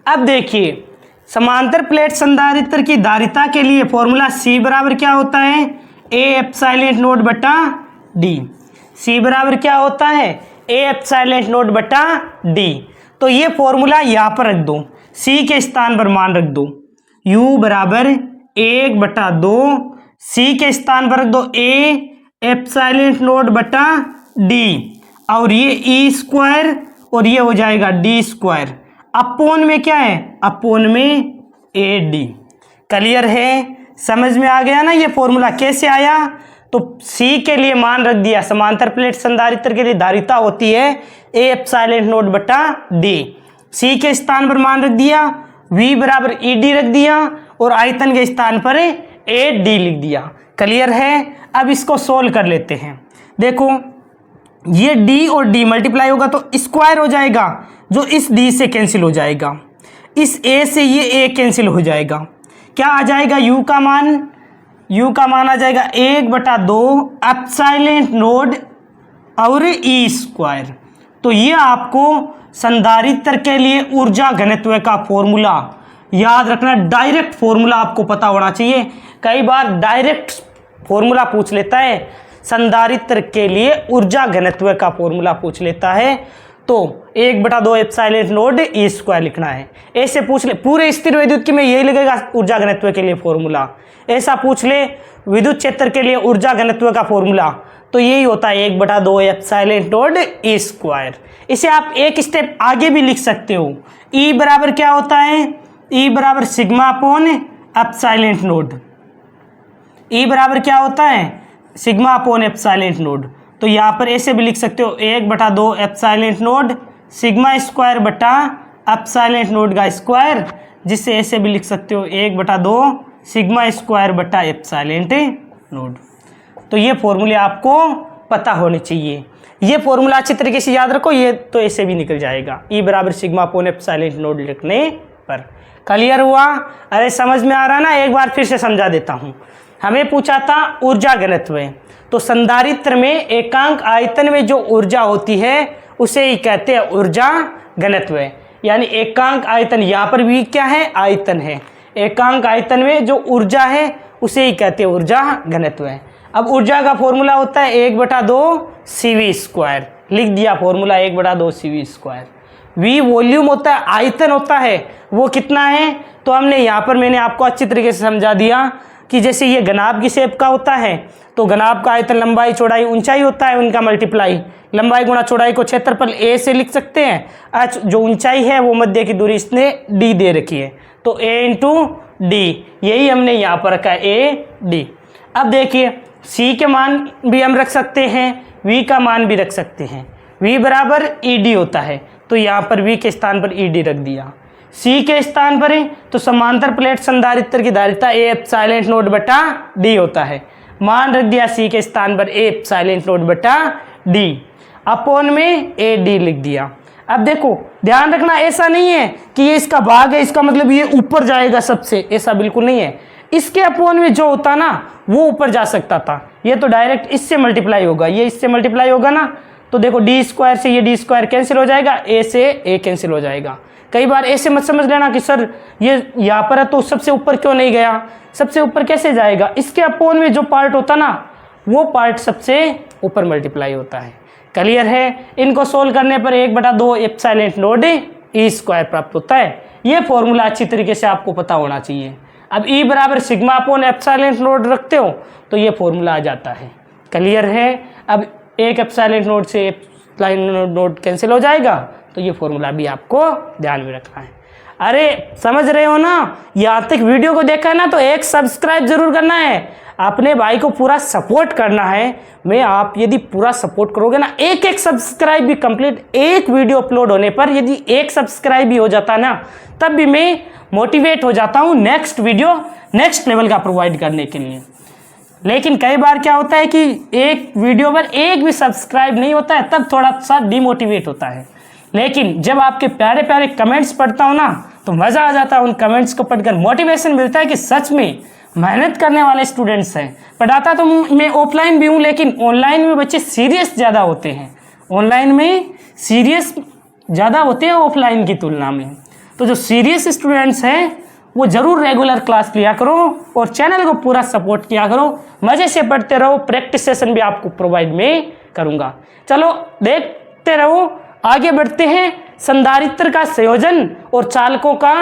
अब देखिए समांतर प्लेट संधारित्र की धारिता के लिए फॉर्मूला C बराबर क्या होता है, ए एप्सिलॉन नॉट बटा डी। C बराबर क्या होता है, ए एप्सिलॉन नॉट बटा डी। तो ये फॉर्मूला यहाँ पर रख दो, C के स्थान पर मान रख दो, U बराबर 1/2, C के स्थान पर रख दो ए एप्सिलॉन नॉट बटा डी, और ये E² और ये हो जाएगा D²। अपोन में क्या है, अपोन में ए डी। क्लियर है, समझ में आ गया ना। ये फॉर्मूला कैसे आया, तो सी के लिए मान रख दिया, समांतर प्लेट संधारित्र के लिए धारिता होती है ए एप्सिलॉन नॉट बटा डी। सी के स्थान पर मान रख दिया, वी बराबर ई डी रख दिया, और आयतन के स्थान पर ए डी लिख दिया। क्लियर है। अब इसको सोल्व कर लेते हैं। देखो ये d और d मल्टीप्लाई होगा तो स्क्वायर हो जाएगा, जो इस d से कैंसिल हो जाएगा, इस a से ये a कैंसिल हो जाएगा। क्या आ जाएगा, u का मान आ जाएगा 1/2 एप्सिलॉन नॉट और e²। तो ये आपको संधारित्र के लिए ऊर्जा घनत्व का फॉर्मूला याद रखना। डायरेक्ट फॉर्मूला आपको पता होना चाहिए। कई बार डायरेक्ट फॉर्मूला पूछ लेता है, संधारित्र के लिए ऊर्जा घनत्व का फॉर्मूला पूछ लेता है, तो 1/2 एप्सिलॉन नॉट e² लिखना है। ऐसे पूछ ले पूरे स्थिर विद्युत की में यही लगेगा ऊर्जा घनत्व के लिए फॉर्मूला। ऐसा पूछ ले विद्युत क्षेत्र के लिए ऊर्जा घनत्व का फॉर्मूला, तो यही होता है 1/2 एप्सिलॉन नॉट e²। इसे आप एक स्टेप आगे भी लिख सकते हो। E बराबर क्या होता है, E बराबर sigma upon epsilon not. E बराबर क्या होता है, सिग्मा अपॉन एप्सिलॉन नॉट। तो यहाँ पर ऐसे भी लिख सकते हो 1/2 एप्सिलॉन नॉट सिग्मा² बटा एप्सिलॉन नॉट का स्क्वायर, जिससे ऐसे भी लिख सकते हो 1/2 सिग्मा² बटा एप्सिलॉन नॉट। तो ये फॉर्मूले आपको पता होने चाहिए। ये फॉर्मूला अच्छी तरीके से याद रखो, ये तो ऐसे भी निकल जाएगा E बराबर सिग्मा अपॉन एप्सिलॉन नॉट लिखने पर। क्लियर हुआ? अरे समझ में आ रहा ना, एक बार फिर से समझा देता हूँ। हमें पूछा था ऊर्जा घनत्व, तो संधारित्र में एकांक आयतन में जो ऊर्जा होती है उसे ही कहते हैं ऊर्जा घनत्व। यानी एकांक आयतन, यहाँ पर भी क्या है, आयतन है। एकांक आयतन में जो ऊर्जा है उसे ही कहते हैं ऊर्जा घनत्व। अब ऊर्जा का फॉर्मूला होता है 1/2 CV²। लिख दिया फॉर्मूला 1/2 CV²। V वॉल्यूम होता है, आयतन होता है, वो कितना है। तो हमने यहाँ पर मैंने आपको अच्छी तरीके से समझा दिया कि जैसे ये घनाभ की शेप का होता है तो घनाभ का आयतन लंबाई चौड़ाई ऊंचाई होता है, उनका मल्टीप्लाई, लंबाई गुणा चौड़ाई को क्षेत्रफल A से लिख सकते हैं। आज जो ऊंचाई है वो मध्य की दूरी इसने D दे रखी है, तो A इंटू डी, यही हमने यहाँ पर रखा है AD। अब देखिए C के मान भी हम रख सकते हैं, V का मान भी रख सकते हैं। V बराबर ED होता है, तो यहाँ पर V के स्थान पर ED रख दिया। C के स्थान पर है तो समांतर प्लेट संधारित्र की धारिता A एप्सिलॉन नॉट बटा D होता है, मान रख दिया C के स्थान पर A एप्सिलॉन नॉट बटा D, अपॉन में AD लिख दिया। अब देखो ध्यान रखना, ऐसा नहीं है कि ये इसका भाग है इसका मतलब ये ऊपर जाएगा सबसे, ऐसा बिल्कुल नहीं है। इसके अपॉन में जो होता ना वो ऊपर जा सकता था, ये तो डायरेक्ट इससे मल्टीप्लाई होगा, ये इससे मल्टीप्लाई होगा ना, तो देखो डी स्क्वायर से ये डी स्क्वायर कैंसिल हो जाएगा, ए से ए कैंसिल हो जाएगा। कई बार ऐसे मत समझ लेना कि सर ये यहाँ पर है तो सबसे ऊपर क्यों नहीं गया, सबसे ऊपर कैसे जाएगा, इसके अपॉन में जो पार्ट होता ना वो पार्ट सबसे ऊपर मल्टीप्लाई होता है। क्लियर है। इनको सोल्व करने पर 1/2 एप्सिलॉन नॉट ई स्क्वायर प्राप्त होता है। ये फॉर्मूला अच्छी तरीके से आपको पता होना चाहिए। अब ई बराबर सिग्मा अपॉन एप्सिलॉन नॉट रखते हो तो ये फॉर्मूला आ जाता है। क्लियर है। अब एक एप्सिलॉन नॉट से एप्सिलॉन नॉट कैंसिल हो जाएगा, तो ये फॉर्मूला भी आपको ध्यान में रखना है। अरे समझ रहे हो ना, यहाँ तक वीडियो को देखा है ना तो एक सब्सक्राइब जरूर करना है, अपने भाई को पूरा सपोर्ट करना है। मैं आप यदि पूरा सपोर्ट करोगे ना, एक सब्सक्राइब भी कंप्लीट, एक वीडियो अपलोड होने पर यदि एक सब्सक्राइब भी हो जाता ना, तब भी मैं मोटिवेट हो जाता हूँ नेक्स्ट वीडियो नेक्स्ट लेवल का प्रोवाइड करने के लिए। लेकिन कई बार क्या होता है कि एक वीडियो पर एक भी सब्सक्राइब नहीं होता है, तब थोड़ा सा डिमोटिवेट होता है। लेकिन जब आपके प्यारे प्यारे कमेंट्स पढ़ता हूँ ना तो मज़ा आ जाता है, उन कमेंट्स को पढ़कर मोटिवेशन मिलता है कि सच में मेहनत करने वाले स्टूडेंट्स हैं। पढ़ाता तो मैं ऑफलाइन भी हूँ, लेकिन ऑनलाइन में बच्चे सीरियस ज़्यादा होते हैं, ऑनलाइन में सीरियस ज़्यादा होते हैं ऑफलाइन की तुलना में। तो जो सीरियस स्टूडेंट्स हैं वो ज़रूर रेगुलर क्लास लिया करो और चैनल को पूरा सपोर्ट किया करो, मज़े से पढ़ते रहो। प्रैक्टिस सेशन भी आपको प्रोवाइड में करूँगा। चलो देखते रहो, आगे बढ़ते हैं। संधारित्र का संयोजन और चालकों का,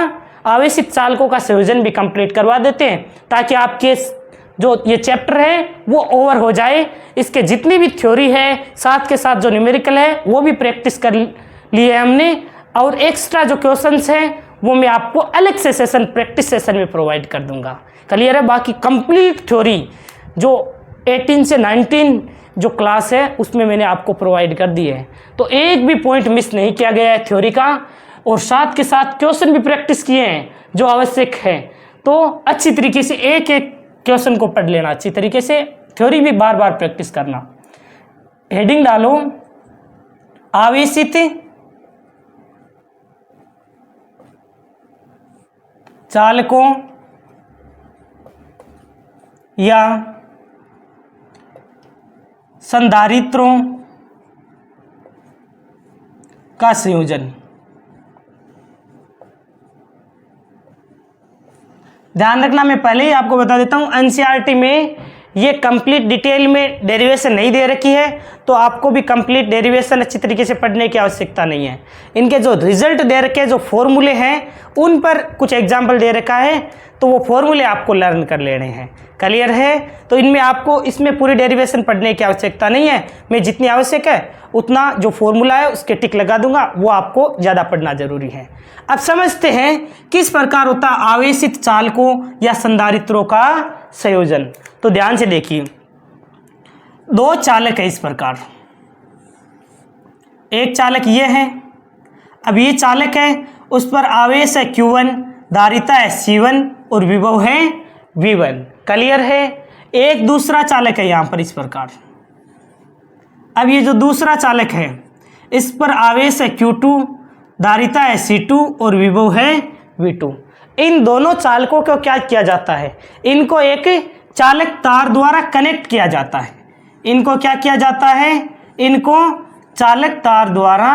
आवेशित चालकों का संयोजन भी कंप्लीट करवा देते हैं, ताकि आपके जो ये चैप्टर है वो ओवर हो जाए। इसके जितनी भी थ्योरी है साथ के साथ जो न्यूमेरिकल है वो भी प्रैक्टिस कर लिए हमने, और एक्स्ट्रा जो क्वेश्चंस हैं वो मैं आपको अलग से सेशन प्रैक्टिस सेशन में प्रोवाइड कर दूंगा। क्लियर है। बाकी कंप्लीट थ्योरी जो 18 से 19 जो क्लास है उसमें मैंने आपको प्रोवाइड कर दी है, तो एक भी पॉइंट मिस नहीं किया गया है थ्योरी का, और साथ के साथ क्वेश्चन भी प्रैक्टिस किए हैं जो आवश्यक है। तो अच्छी तरीके से एक एक क्वेश्चन को पढ़ लेना अच्छी तरीके से, थ्योरी भी बार बार प्रैक्टिस करना। हेडिंग डालो आवेशित चालकों या संधारित्रों का संयोजन। ध्यान रखना, मैं पहले ही आपको बता देता हूं एनसीईआरटी में ये कंप्लीट डिटेल में डेरिवेशन नहीं दे रखी है, तो आपको भी कंप्लीट डेरिवेशन अच्छी तरीके से पढ़ने की आवश्यकता नहीं है। इनके जो रिजल्ट दे रखे, जो फॉर्मूले हैं उन पर कुछ एग्जाम्पल दे रखा है, तो वो फॉर्मूले आपको लर्न कर लेने हैं। क्लियर है। तो इनमें आपको इसमें पूरी डेरिवेशन पढ़ने की आवश्यकता नहीं है, मैं जितनी आवश्यक है उतना जो फॉर्मूला है उसके टिक लगा दूंगा, वो आपको ज़्यादा पढ़ना जरूरी है। अब समझते हैं किस प्रकार होता है आवेशित चालकों या संधारित्रों का संयोजन। तो ध्यान से देखिए, दो चालक है इस प्रकार, एक चालक ये है, अब ये चालक है उस पर आवेश है Q1, धारिता है C1 और विभव है V1। क्लियर है। एक दूसरा चालक है यहाँ पर इस प्रकार, अब ये जो दूसरा चालक है इस पर आवेश है Q2, धारिता है C2 और विभव है V2। इन दोनों चालकों को क्या किया जाता है, इनको एक चालक तार द्वारा कनेक्ट किया जाता है। इनको क्या किया जाता है, इनको चालक तार द्वारा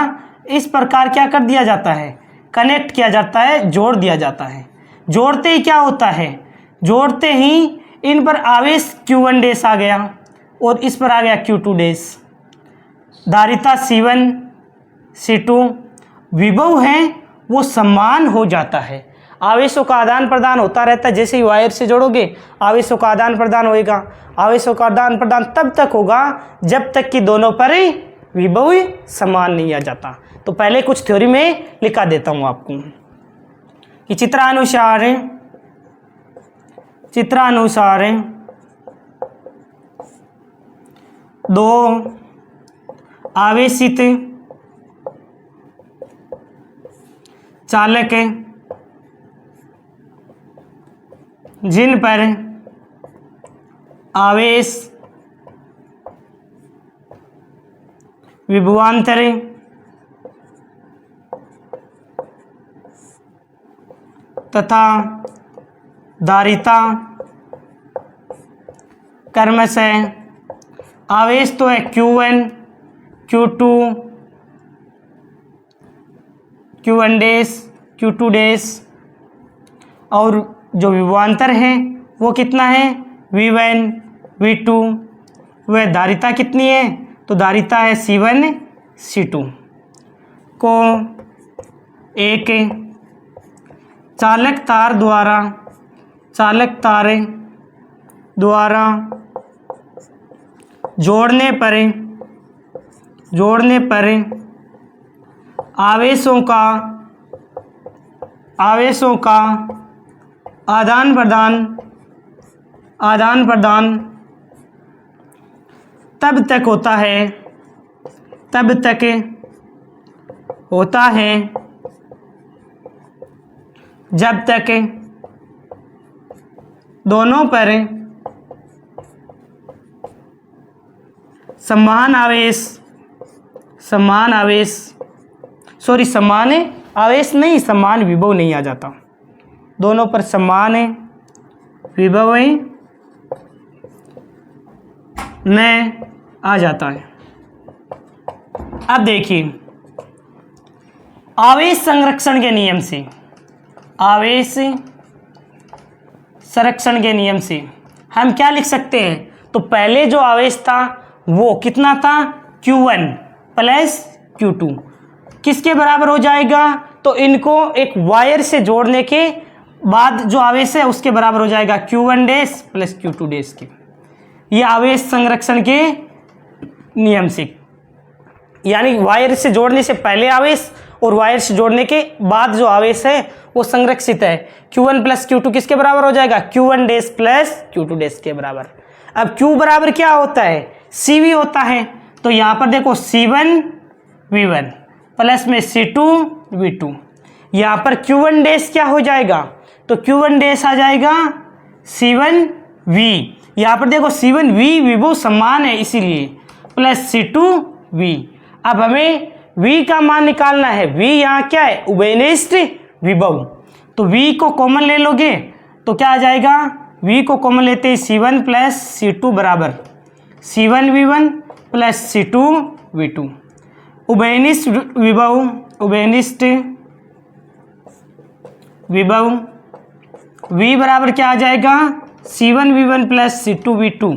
इस प्रकार क्या कर दिया जाता है, कनेक्ट किया जाता है, जोड़ दिया जाता है। जोड़ते ही क्या होता है, जोड़ते ही इन पर आवेश Q1 डैश आ गया और इस पर आ गया Q2 डैश, धारिता C1 C2 विभव है वो समान हो जाता है। आवेशों का आदान प्रदान होता रहता है, जैसे ही वायर से जोड़ोगे आवेशों का आदान प्रदान होएगा। आवेशों का आदान प्रदान तब तक होगा जब तक कि दोनों पर विभव समान नहीं आ जाता। तो पहले कुछ थ्योरी में लिखा देता हूं आपको कि चित्रानुसार दो आवेशित चालक जिन पर आवेश विभवांतर तथा धारिता क्रमशः आवेश तो है Q1 Q2 Q1 dash Q2 dash और जो विभवांतर है वो कितना है V1 V2। वह धारिता कितनी है तो धारिता है C1 C2 को एक चालक तार द्वारा जोड़ने पर आवेशों का आदान प्रदान तब तक होता है जब तक दोनों पर समान विभव नहीं आ जाता। दोनों पर समान विभव न आ जाता है। अब देखिए आवेश संरक्षण के नियम से हम क्या लिख सकते हैं। तो पहले जो आवेश था वो कितना था Q1 प्लस Q2 किसके बराबर हो जाएगा। तो इनको एक वायर से जोड़ने के बाद जो आवेश है उसके बराबर हो जाएगा Q1 dash plus Q2 dash के। ये आवेश संरक्षण के नियम से, यानी वायर से जोड़ने से पहले आवेश और वायर से जोड़ने के बाद जो आवेश है वो संरक्षित है। Q1 प्लस Q2 किसके बराबर हो जाएगा Q1 dash plus Q2 dash के बराबर। अब Q बराबर क्या होता है CV होता है। तो यहाँ पर देखो C1 V1 प्लस में C2 V2। यहाँ पर Q1 डैश क्या हो जाएगा तो Q1 डैश आ जाएगा C1 V। यहाँ पर देखो C1 V विभव समान है इसीलिए प्लस C2 V। अब हमें V का मान निकालना है। V यहाँ क्या है उभयनिष्ठ विभव। तो V को कॉमन ले लोगे तो क्या आ जाएगा V को कॉमन लेते हैं C1 प्लस C2 बराबर C1 V1 plus C2 V2। उभयनिष्ठ विभव V बराबर क्या आ जाएगा C1 V1 plus C2 V2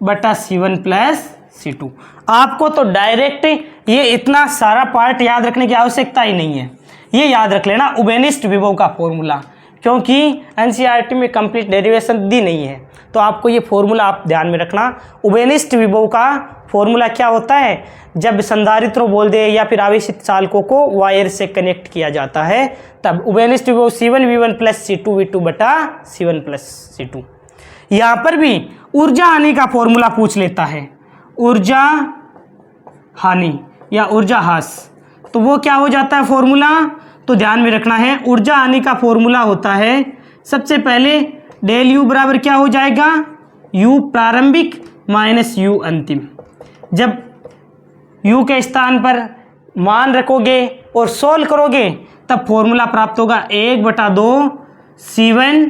बटा C1 प्लस C2। आपको तो डायरेक्ट ये इतना सारा पार्ट याद रखने की आवश्यकता ही नहीं है। ये याद रख लेना उभयनिष्ठ विभव का फॉर्मूला, क्योंकि एनसीईआरटी में कंप्लीट डेरिवेशन दी नहीं है। तो आपको ये फॉर्मूला आप ध्यान में रखना। उभयनिष्ठ विभव का फॉर्मूला क्या होता है, जब संधारित्र बोल दे या फिर आवेशित चालकों को वायर से कनेक्ट किया जाता है तब उभयनिष्ठ विभव C1 V1 plus C2 V2 बटा C1 प्लस C2। यहाँ पर भी ऊर्जा हानि का फॉर्मूला पूछ लेता है, ऊर्जा हानि या ऊर्जा ह्रास। तो वो क्या हो जाता है फॉर्मूला, तो ध्यान में रखना है। ऊर्जा हानि का फॉर्मूला होता है सबसे पहले डेल यू बराबर क्या हो जाएगा यू प्रारंभिक माइनस यू अंतिम। जब यू के स्थान पर मान रखोगे और सोल्व करोगे तब फॉर्मूला प्राप्त होगा 1/2 C1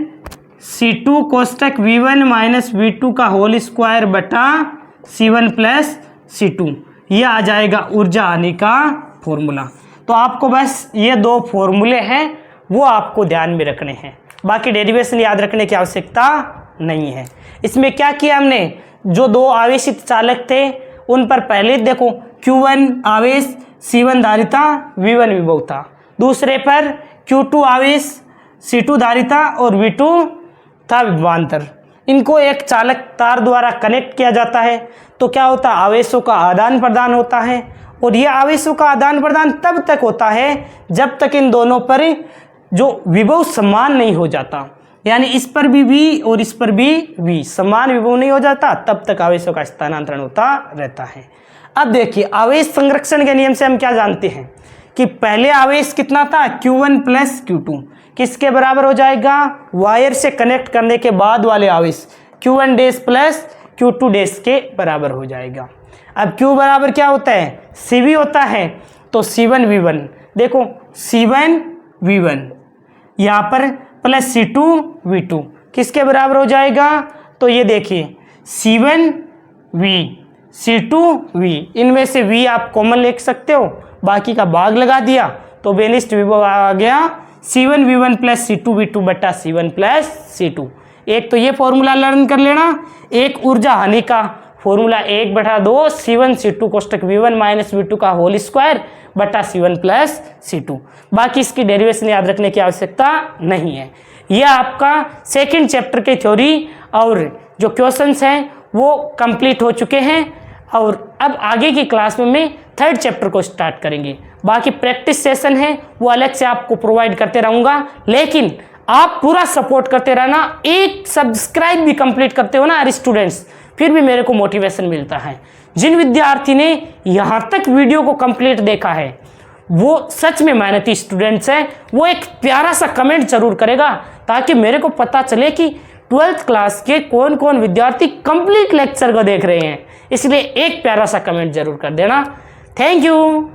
C2 कोष्टक V1 minus V2 का होल स्क्वायर बटा C1 प्लस C2। यह आ जाएगा ऊर्जा हानि का फॉर्मूला। तो आपको बस ये दो फॉर्मूले हैं वो आपको ध्यान में रखने हैं, बाकी डेरिवेशन याद रखने की आवश्यकता नहीं है। इसमें क्या किया हमने, जो दो आवेशित चालक थे उन पर पहले देखो Q1 आवेश, C1 धारिता, V1 विभवता। दूसरे पर Q2 आवेश, C2 धारिता और V2 था विभवांतर। इनको एक चालक तार द्वारा कनेक्ट किया जाता है तो क्या होता है, आवेशों का आदान प्रदान होता है। और यह आवेशों का आदान प्रदान तब तक होता है जब तक इन दोनों पर जो विभव समान नहीं हो जाता, यानी इस पर भी V और इस पर भी V समान विभव नहीं हो जाता, तब तक आवेशों का स्थानांतरण होता रहता है। अब देखिए आवेश संरक्षण के नियम से हम क्या जानते हैं कि पहले आवेश कितना था, Q1 प्लस Q2 किसके बराबर हो जाएगा, वायर से कनेक्ट करने के बाद वाले आवेश Q1 dash plus Q2 dash के बराबर हो जाएगा। अब Q बराबर क्या होता है, CV होता है, तो C1 V1, देखो C1 V1 यहाँ पर प्लस C2 V2 किसके बराबर हो जाएगा, तो ये देखिए C1 V C2 V, इनमें से V आप कॉमन लिख सकते हो, बाकी का भाग लगा दिया तो बेनिस्ट विभव आ गया C1 V1 plus C2 V2 बटा C1 प्लस C2। एक तो ये फॉर्मूला लर्न कर लेना, एक ऊर्जा हानि का formula 1/2 C1 C2 कोष्टक V1 minus V2 का होल स्क्वायर बटा C1 प्लस C2। बाकी इसकी डेरिवेशन याद रखने की आवश्यकता नहीं है। यह आपका सेकंड चैप्टर की थ्योरी और जो क्वेश्चंस हैं वो कंप्लीट हो चुके हैं और अब आगे की क्लास में मैं थर्ड चैप्टर को स्टार्ट करेंगे। बाकी प्रैक्टिस सेशन है वो अलग से आपको प्रोवाइड करते रहूँगा, लेकिन आप पूरा सपोर्ट करते रहना। एक सब्सक्राइब भी कंप्लीट करते हो ना यार स्टूडेंट्स, फिर भी मेरे को मोटिवेशन मिलता है। जिन विद्यार्थी ने यहाँ तक वीडियो को कंप्लीट देखा है वो सच में मेहनती स्टूडेंट्स हैं, वो एक प्यारा सा कमेंट जरूर करेगा ताकि मेरे को पता चले कि 12th क्लास के कौन कौन विद्यार्थी कंप्लीट लेक्चर को देख रहे हैं। इसलिए एक प्यारा सा कमेंट जरूर कर देना। Thank you.